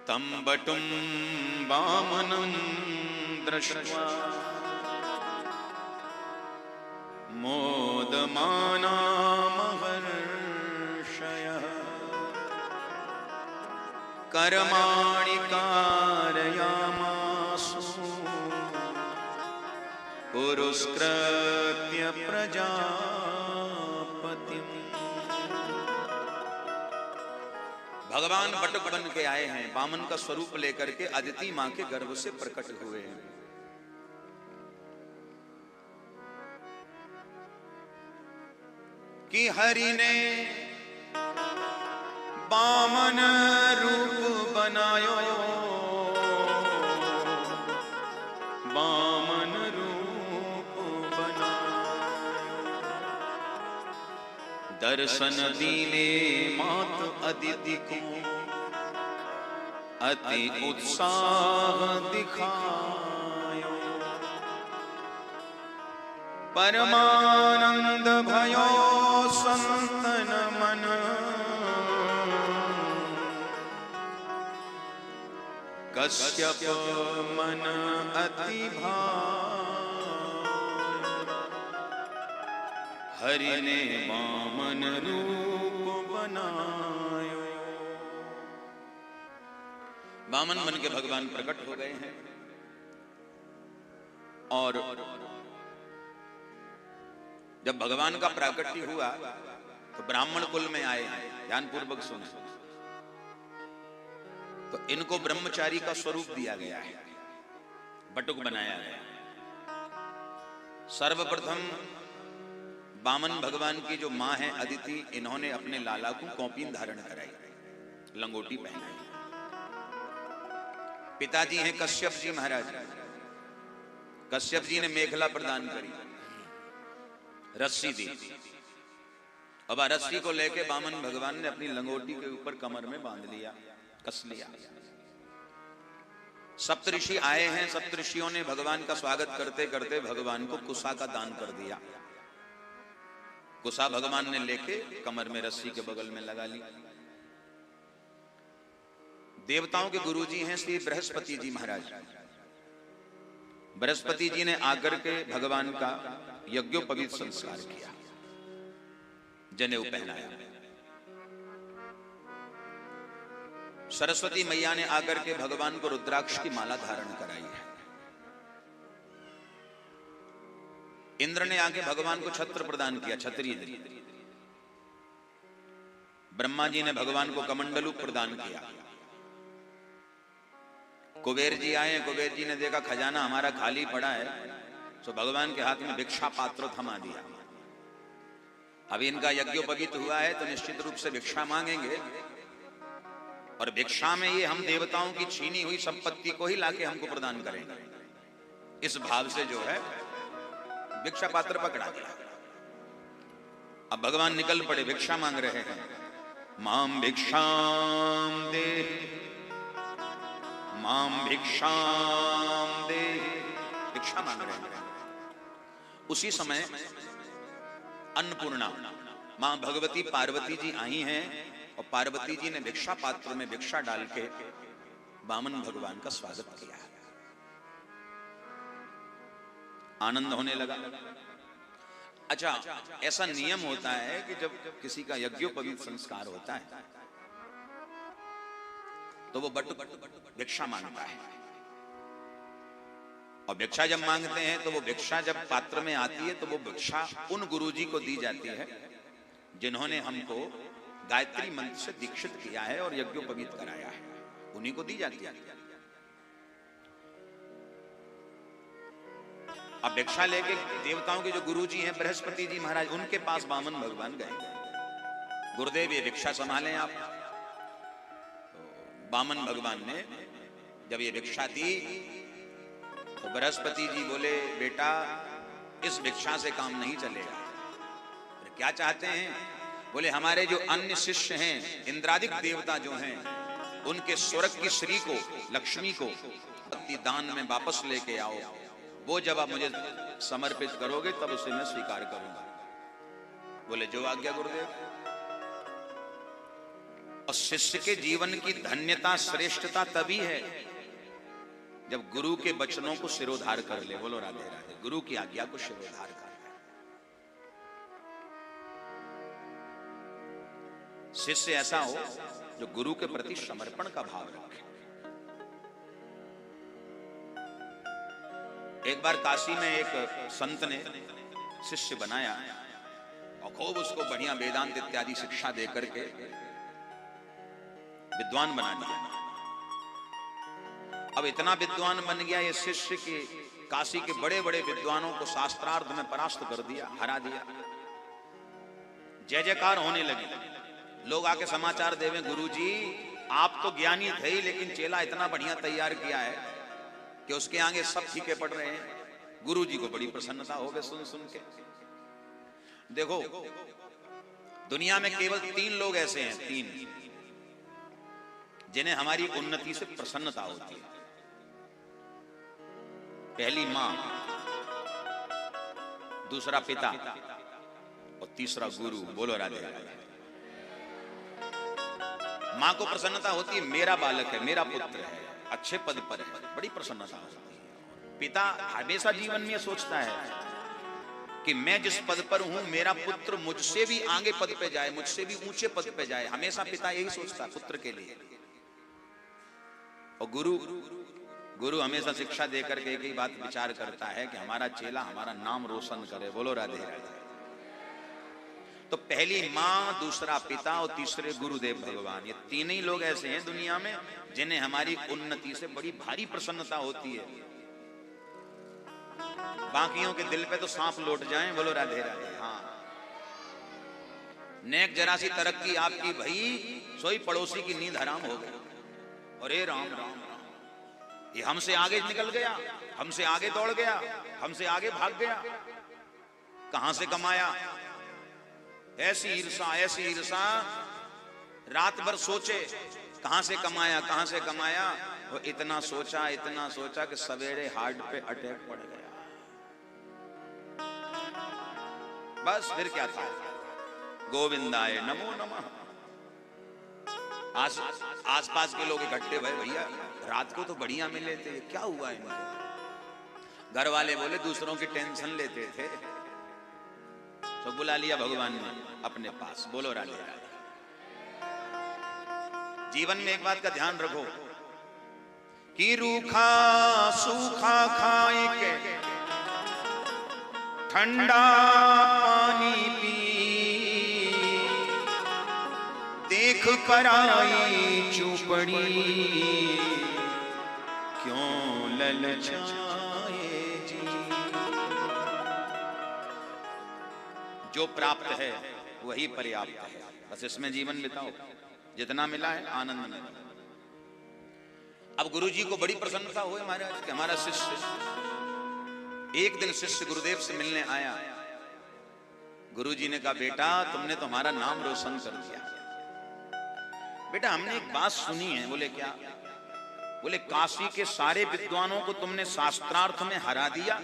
तं बटुं वामनं दृष्ट्वा मोदमाना महर्षयः कर्माणि कारयामासु पुरुस्कृत्य प्रजापतिम्। भगवान बटुक बन के आए हैं, वामन का स्वरूप लेकर के अदिति मां के गर्भ से प्रकट हुए हैं। कि हरि ने वामन रूप बनायो, वामन रूप बनायो। दर्शन दीने मात अदिति को अति उत्साह दिखायो। परमानंद भयो संतन मन, कश्यप मन अति भायो। हरि ने वामन रूप बनायो। वामन बन के भगवान प्रकट हो गए हैं और जब भगवान का प्राकट्य हुआ तो ब्राह्मण कुल में आए हैं। ध्यानपूर्वक सुने। तो इनको ब्रह्मचारी का स्वरूप दिया गया है, बटुक बनाया गया। सर्वप्रथम वामन भगवान की जो मां है अदिति, इन्होंने अपने लाला को कौपीन धारण कराई, लंगोटी पहनाई। पिताजी हैं कश्यप जी महाराज। कश्यप जी ने मेखला प्रदान करी, रस्सी दी। अब रस्सी को लेके वामन भगवान ने अपनी लंगोटी के ऊपर कमर में बांध लिया, कस लिया। सप्तऋषि आए हैं। सप्तऋषियों ने भगवान का स्वागत करते करते भगवान को कुसा का दान कर दिया। कुसा भगवान ने लेके कमर में रस्सी के बगल में लगा ली। देवताओं के गुरुजी हैं श्री बृहस्पति जी महाराज। बृहस्पति जी ने आकर के भगवान का यज्ञोपवीत संस्कार किया, जनेऊ पहनाया। सरस्वती मैया ने आकर के भगवान को रुद्राक्ष की माला धारण कराई है। इंद्र ने आके भगवान को छत्र प्रदान किया, छतरी दी। ब्रह्मा जी ने भगवान को कमंडलू प्रदान किया। कुबेर जी आए। कुबेर जी ने देखा खजाना हमारा खाली पड़ा है, तो भगवान के हाथ में भिक्षा पात्र थमा दिया। अब इनका यज्ञोपवीत हुआ है तो निश्चित रूप से भिक्षा मांगेंगे, और भिक्षा में ये हम देवताओं की छीनी हुई संपत्ति को ही लाके हमको प्रदान करेंगे। इस भाव से जो है भिक्षा पात्र पकड़ा दिया। अब भगवान निकल पड़े, भिक्षा मांग रहे हैं। माम भिक्षाम दे, माम भिक्षाम दे, भिक्षा मांग रहे हैं। उसी समय अन्नपूर्णा मां भगवती पार्वती जी आई हैं और पार्वती जी ने भिक्षा पात्र में भिक्षा डाल के वामन भगवान का स्वागत किया। आनंद होने लगा। अच्छा, ऐसा नियम होता है कि जब किसी का यज्ञोपवीत संस्कार होता है तो वो बटुक भिक्षा मांगता है, और भिक्षा जब मांगते हैं तो वो भिक्षा जब पात्र में आती है तो वो भिक्षा उन गुरुजी को दी जाती है जिन्होंने हमको गायत्री मंत्र से दीक्षित किया है और यज्ञोपवीत कराया है, उन्हीं को दी जाती है। अब भिक्षा लेके देवताओं के जो गुरुजी हैं बृहस्पति जी महाराज, उनके पास वामन भगवान गए। गुरुदेव ये भिक्षा संभालें आप। तो वामन भगवान ने जब ये भिक्षा दी तो बृहस्पति जी बोले, बेटा इस भिक्षा से काम नहीं चलेगा। क्या चाहते हैं? बोले हमारे जो अन्य शिष्य हैं, इंद्रादिक देवता जो हैं, उनके स्वर्ग की श्री को, लक्ष्मी को दान में वापस लेके आओ। वो जब आप मुझे समर्पित करोगे तब उसे मैं स्वीकार करूंगा। बोले जो आज्ञा गुरुदेव। और शिष्य के जीवन की धन्यता श्रेष्ठता तभी है जब गुरु के वचनों को शिरोधार कर ले। बोलो राधे राधे। गुरु की आज्ञा को शिरोधार कर ले। शिष्य ऐसा हो जो गुरु के प्रति समर्पण का भाव रखे। एक बार काशी में एक संत ने शिष्य बनाया और खूब उसको बढ़िया वेदांत इत्यादि शिक्षा देकर के विद्वान बना दिया। अब इतना विद्वान बन गया ये शिष्य कि काशी के बड़े बड़े विद्वानों को शास्त्रार्थ में परास्त कर दिया, हरा दिया। जय जयकार होने लगी। लोग आके समाचार देवे, गुरुजी आप तो ज्ञानी थे ही, लेकिन चेला इतना बढ़िया तैयार किया है कि उसके आगे सब फीके पड़ रहे हैं। गुरुजी को बड़ी प्रसन्नता हो गई सुन सुन के। देखो दुनिया में केवल 3 लोग ऐसे हैं, 3 जिन्हें हमारी उन्नति से प्रसन्नता होती है। पहली मां, दूसरा पिता और तीसरा गुरु। बोलो राधे राधे। मां को प्रसन्नता होती है, मेरा बालक है, मेरा पुत्र है, अच्छे पद पर है, बड़ी प्रसन्नता होती है। पिता हमेशा जीवन में सोचता है कि मैं जिस पद पर हूं मेरा पुत्र मुझसे भी आगे पद पे जाए, मुझसे भी ऊंचे पद पे जाए। हमेशा पिता यही सोचता है पुत्र के लिए। और गुरु हमेशा शिक्षा देकर के एक ही बात विचार करता है कि हमारा चेला हमारा नाम रोशन करे। बोलो राधे राधे। तो पहली मां, दूसरा पिता और तीसरे गुरुदेव भगवान, ये 3 ही लोग ऐसे हैं दुनिया में जिन्हें हमारी उन्नति से बड़ी भारी प्रसन्नता होती है। बाकियों के दिल पे तो सांप लौट जाएं। बोलो राधे राधे। हाँ, नेक जरा सी तरक्की आपकी भई, सोई पड़ोसी की नींद हराम हो गई। अरे राम राम राम, ये हमसे आगे निकल गया, हमसे आगे दौड़ गया, हमसे आगे भाग गया। कहां से कमाया? ऐसी ईर्षा, ऐसी ईर्षा। रात भर सोचे कहां से कमाया, कहां से कमाया। वो इतना सोचा कि सवेरे हार्ट पे अटैक पड़ गया। बस फिर क्या था? गोविंदाय नमो नमः। आसपास के लोग इकट्ठे भय, भैया रात को तो बढ़िया मिले थे, क्या हुआ इनको? घर वाले बोले दूसरों की टेंशन लेते थे, तो बुला लिया भगवान ने अपने पास। बोलो राधे राधे। जीवन में एक बात का ध्यान रखो कि रूखा सूखा खाए के ठंडा पानी पी, देख पराई चुपड़ी क्यों ललचाए जी। जो प्राप्त है वही पर्याप्त है, बस इसमें जीवन बिताओ। जितना मिला है आनंद में। अब गुरुजी को बड़ी प्रसन्नता हुई महाराज कि हमारा शिष्य। एक दिन शिष्य गुरुदेव से मिलने आया। गुरुजी ने कहा, बेटा तुमने तो हमारा नाम रोशन कर दिया। बेटा हमने एक बात सुनी है। बोले क्या? बोले काशी के सारे विद्वानों को तुमने शास्त्रार्थ में हरा दिया।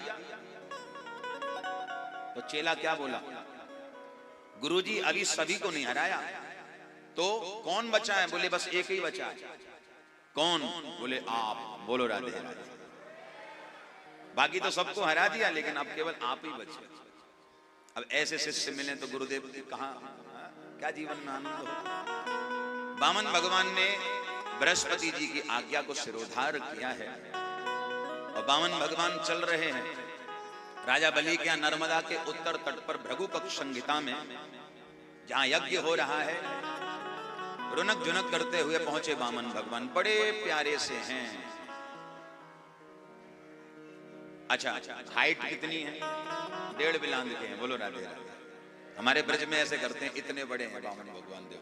तो चेला क्या बोला? गुरुजी अभी सभी को नहीं हराया। तो कौन बचा है? बोले बस एक ही बचा है। कौन? बोले आप। बोलो राधे राधे। बाकी तो सबको हरा दिया, लेकिन अब केवल आप ही बचे। अब ऐसे शिष्य मिले तो गुरुदेव कहाँ क्या जीवन में आनंद हो। वामन भगवान ने बृहस्पति जी की आज्ञा को शिरोधार किया है और वामन भगवान चल रहे हैं। राजा बलि के नर्मदा के उत्तर तट पर भृगु पक्ष संहिता में जहां यज्ञ हो रहा है, रुनक जुनक करते हुए पहुंचे वामन भगवान। बड़े प्यारे से हैं। अच्छा, हाइट कितनी है? 1.5 बिलांद के हैं। बोलो राधे राधे। हमारे ब्रज में ऐसे करते हैं, इतने बड़े हैं वामन भगवान देव।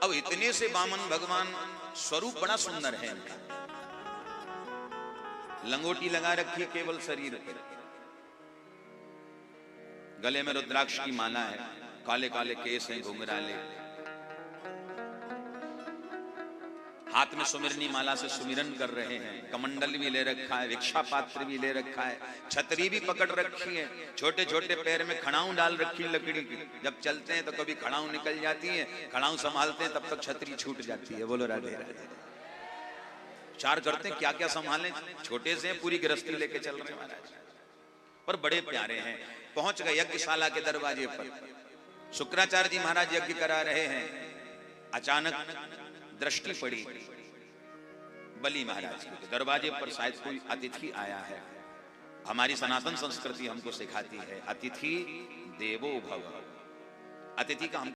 अब इतने से वामन भगवान, स्वरूप बड़ा सुंदर है इनका। लंगोटी लगा रखी है केवल शरीर पे, गले में रुद्राक्ष की माला है, काले काले केस हैं घुंघराले, हाथ में सुमिरनी माला से सुमिरन कर रहे हैं, कमंडल भी ले रखा है, भिक्षा पात्र भी ले रखा है, छतरी भी पकड़ रखी है, छोटे छोटे पैर में खड़ाऊं डाल रखी है लकड़ी की। जब चलते हैं तो कभी खड़ाऊं निकल जाती है, खड़ाऊं संभालते हैं तब तक छतरी छूट जाती है। बोलो राधे राधे। चार करते हैं, क्या क्या संभालें, छोटे से पूरी गृहस्थी लेके चल रहे हैं महाराज, पर बड़े प्यारे हैं। पहुंच गए यज्ञशाला के दरवाजे पर, शुक्राचार्य जी महाराज यज्ञ करा रहे हैं। अचानक दृष्टि पड़ी बलि महाराज के दरवाजे पर, शायद कोई अतिथि आया है। हमारी सनातन संस्कृति हमको सिखाती है अतिथि देवो भव। अतिथि का हम